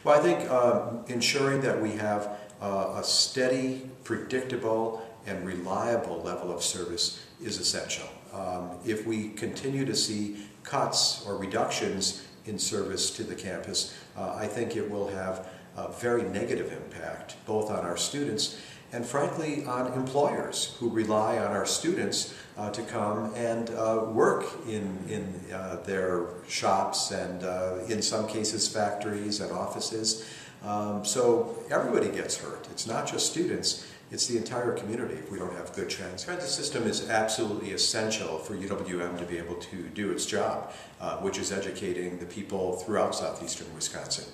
Well, I think ensuring that we have a steady, predictable, and reliable level of service is essential. If we continue to see cuts or reductions in service to the campus, I think it will have a very negative impact both on our students and frankly on employers who rely on our students to come and work in their shops and in some cases factories and offices. So everybody gets hurt. It's not just students, it's the entire community if we don't have good transit. The transit system is absolutely essential for UWM to be able to do its job, which is educating the people throughout southeastern Wisconsin.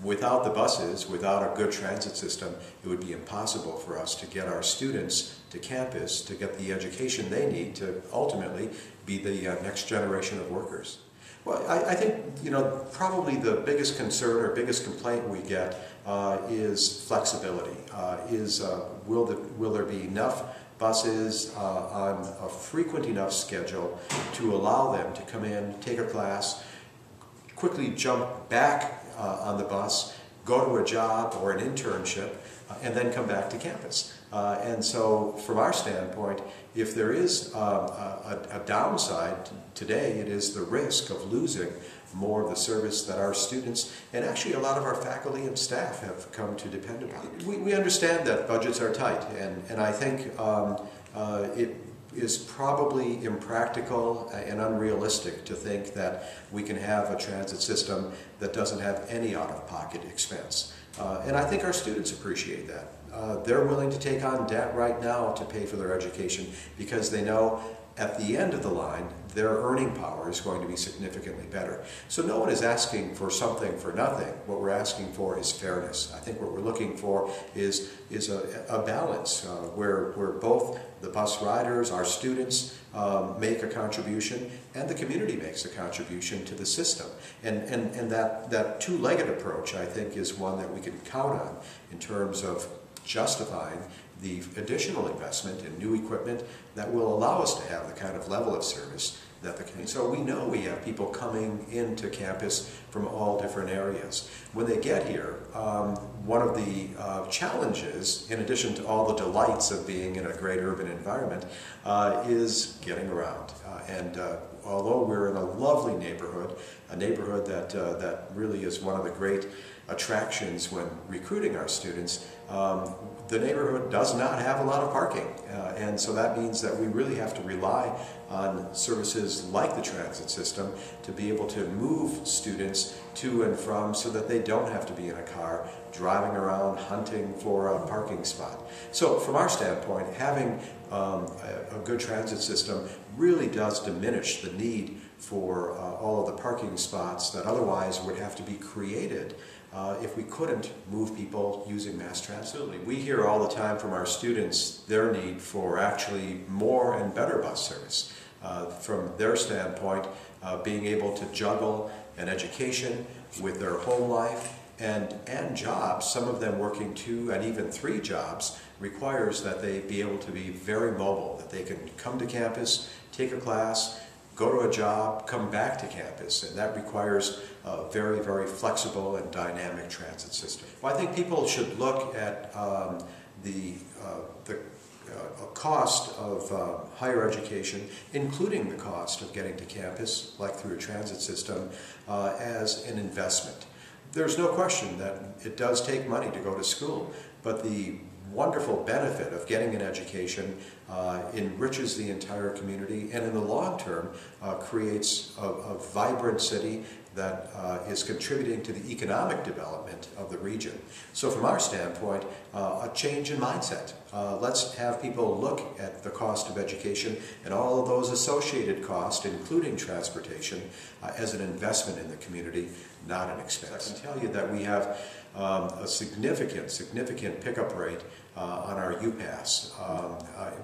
Without the buses, without a good transit system, it would be impossible for us to get our students to campus to get the education they need to ultimately be the next generation of workers. Well, I think, probably the biggest concern or biggest complaint we get is flexibility. Will there be enough buses on a frequent enough schedule to allow them to come in, take a class, quickly jump back on the bus, go to a job or an internship, and then come back to campus. And so from our standpoint, if there is a downside today, it is the risk of losing more of the service that our students and actually a lot of our faculty and staff have come to depend upon. We understand that budgets are tight, and I think it is probably impractical and unrealistic to think that we can have a transit system that doesn't have any out-of-pocket expense. And I think our students appreciate that. They're willing to take on debt right now to pay for their education because they know at the end of the line their earning power is going to be significantly better. So no one is asking for something for nothing. What we're asking for is fairness. I think what we're looking for is a balance where both the bus riders, our students, make a contribution and the community makes a contribution to the system. And that two-legged approach, I think, is one that we can count on in terms of justifying the additional investment in new equipment that will allow us to have the kind of level of service that the community. So we know we have people coming into campus from all different areas. When they get here, one of the challenges, in addition to all the delights of being in a great urban environment, is getting around. Although we're in a lovely neighborhood, a neighborhood that really is one of the great attractions when recruiting our students, the neighborhood does not have a lot of parking. And so that means that we really have to rely on services like the transit system to be able to move students to and from so that they don't have to be in a car driving around hunting for a parking spot. So from our standpoint, having a good transit system really does diminish the need for all of the parking spots that otherwise would have to be created if we couldn't move people using mass transit. We hear all the time from our students their need for actually more and better bus service. From their standpoint, being able to juggle an education with their home life and jobs, some of them working 2 and even 3 jobs, requires that they be able to be very mobile, that they can come to campus, take a class, go to a job, come back to campus, and that requires a very, very flexible and dynamic transit system. Well, I think people should look at the cost of higher education, including the cost of getting to campus, like through a transit system, as an investment. There's no question that it does take money to go to school, but the wonderful benefit of getting an education enriches the entire community and in the long term creates a vibrant city that is contributing to the economic development of the region. So from our standpoint, a change in mindset. Let's have people look at the cost of education and all of those associated costs, including transportation, as an investment in the community, not an expense. I can tell you that we have a significant pickup rate on our UPass.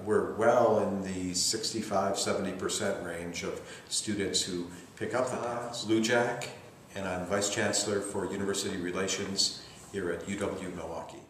We're well in the 65–70% range of students who pick up the pass. Luljack, and I'm Vice Chancellor for University Relations here at UW Milwaukee.